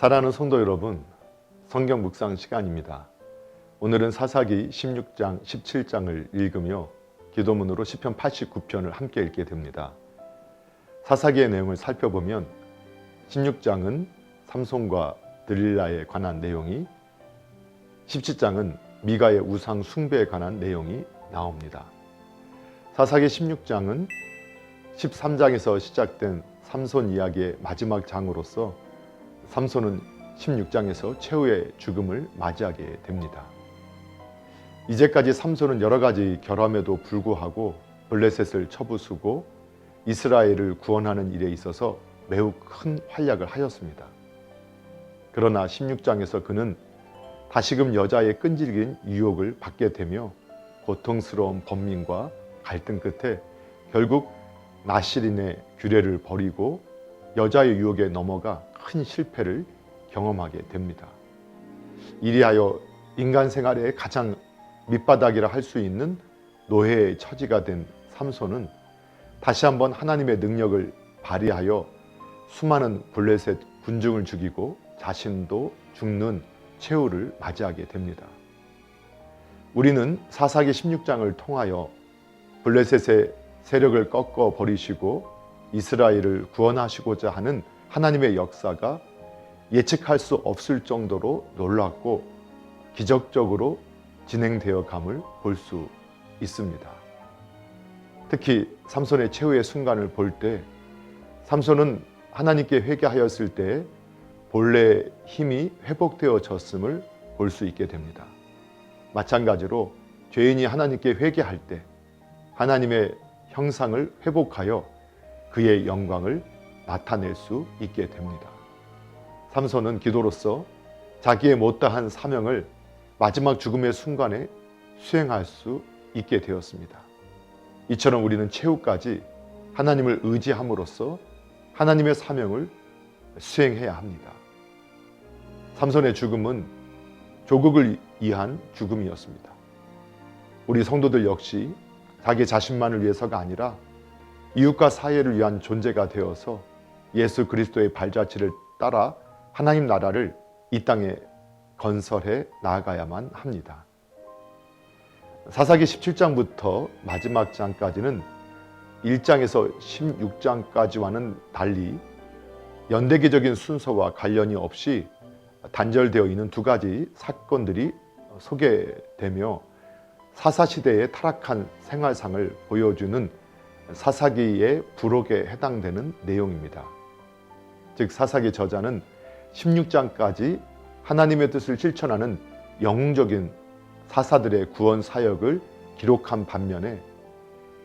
사랑하는 성도 여러분, 성경 묵상 시간입니다. 오늘은 사사기 16장, 17장을 읽으며 기도문으로 시편 89편을 함께 읽게 됩니다. 사사기의 내용을 살펴보면 16장은 삼손과 들릴라에 관한 내용이, 17장은 미가의 우상 숭배에 관한 내용이 나옵니다. 사사기 16장은 13장에서 시작된 삼손 이야기의 마지막 장으로서 삼손은 16장에서 최후의 죽음을 맞이하게 됩니다. 이제까지 삼손은 여러 가지 결함에도 불구하고 블레셋을 쳐부수고 이스라엘을 구원하는 일에 있어서 매우 큰 활약을 하였습니다. 그러나 16장에서 그는 다시금 여자의 끈질긴 유혹을 받게 되며 고통스러운 번민과 갈등 끝에 결국 나실인의 규례를 버리고 여자의 유혹에 넘어가 큰 실패를 경험하게 됩니다. 이리하여 인간 생활의 가장 밑바닥이라 할 수 있는 노예의 처지가 된 삼손은 다시 한번 하나님의 능력을 발휘하여 수많은 블레셋 군중을 죽이고 자신도 죽는 최후를 맞이하게 됩니다. 우리는 사사기 16장을 통하여 블레셋의 세력을 꺾어 버리시고 이스라엘을 구원하시고자 하는 하나님의 역사가 예측할 수 없을 정도로 놀랍고 기적적으로 진행되어 감을 볼 수 있습니다. 특히 삼손의 최후의 순간을 볼 때 삼손은 하나님께 회개하였을 때 본래의 힘이 회복되어졌음을 볼 수 있게 됩니다. 마찬가지로 죄인이 하나님께 회개할 때 하나님의 형상을 회복하여 그의 영광을 나타낼 수 있게 됩니다. 삼손은 기도로서 자기의 못다한 사명을 마지막 죽음의 순간에 수행할 수 있게 되었습니다. 이처럼 우리는 최후까지 하나님을 의지함으로써 하나님의 사명을 수행해야 합니다. 삼손의 죽음은 조국을 위한 죽음이었습니다. 우리 성도들 역시 자기 자신만을 위해서가 아니라 이웃과 사회를 위한 존재가 되어서 예수 그리스도의 발자취를 따라 하나님 나라를 이 땅에 건설해 나아가야만 합니다. 사사기 17장부터 마지막 장까지는 1장에서 16장까지와는 달리 연대기적인 순서와 관련이 없이 단절되어 있는 두 가지 사건들이 소개되며 사사시대의 타락한 생활상을 보여주는 사사기의 부록에 해당되는 내용입니다. 즉 사사기 저자는 16장까지 하나님의 뜻을 실천하는 영웅적인 사사들의 구원 사역을 기록한 반면에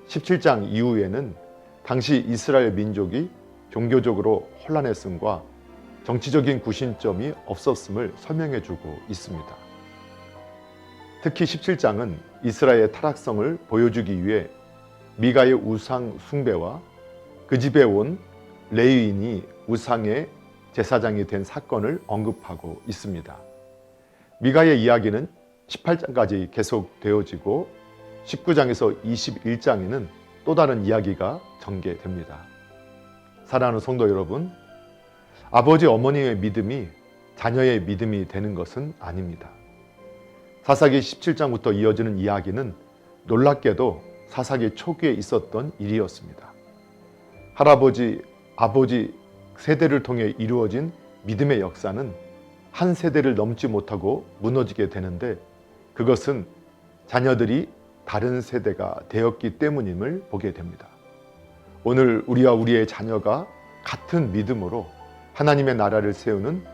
17장 이후에는 당시 이스라엘 민족이 종교적으로 혼란했음과 정치적인 구심점이 없었음을 설명해주고 있습니다. 특히 17장은 이스라엘의 타락성을 보여주기 위해 미가의 우상 숭배와 그 집에 온 레위인이 우상의 제사장이 된 사건을 언급하고 있습니다. 미가의 이야기는 18장까지 계속되어지고 19장에서 21장에는 또 다른 이야기가 전개됩니다. 사랑하는 성도 여러분, 아버지 어머니의 믿음이 자녀의 믿음이 되는 것은 아닙니다. 사사기 17장부터 이어지는 이야기는 놀랍게도 사사기 초기에 있었던 일이었습니다. 할아버지, 아버지 세대를 통해 이루어진 믿음의 역사는 한 세대를 넘지 못하고 무너지게 되는데 그것은 자녀들이 다른 세대가 되었기 때문임을 보게 됩니다. 오늘 우리와 우리의 자녀가 같은 믿음으로 하나님의 나라를 세우는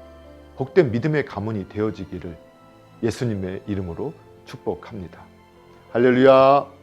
복된 믿음의 가문이 되어지기를 예수님의 이름으로 축복합니다. 할렐루야.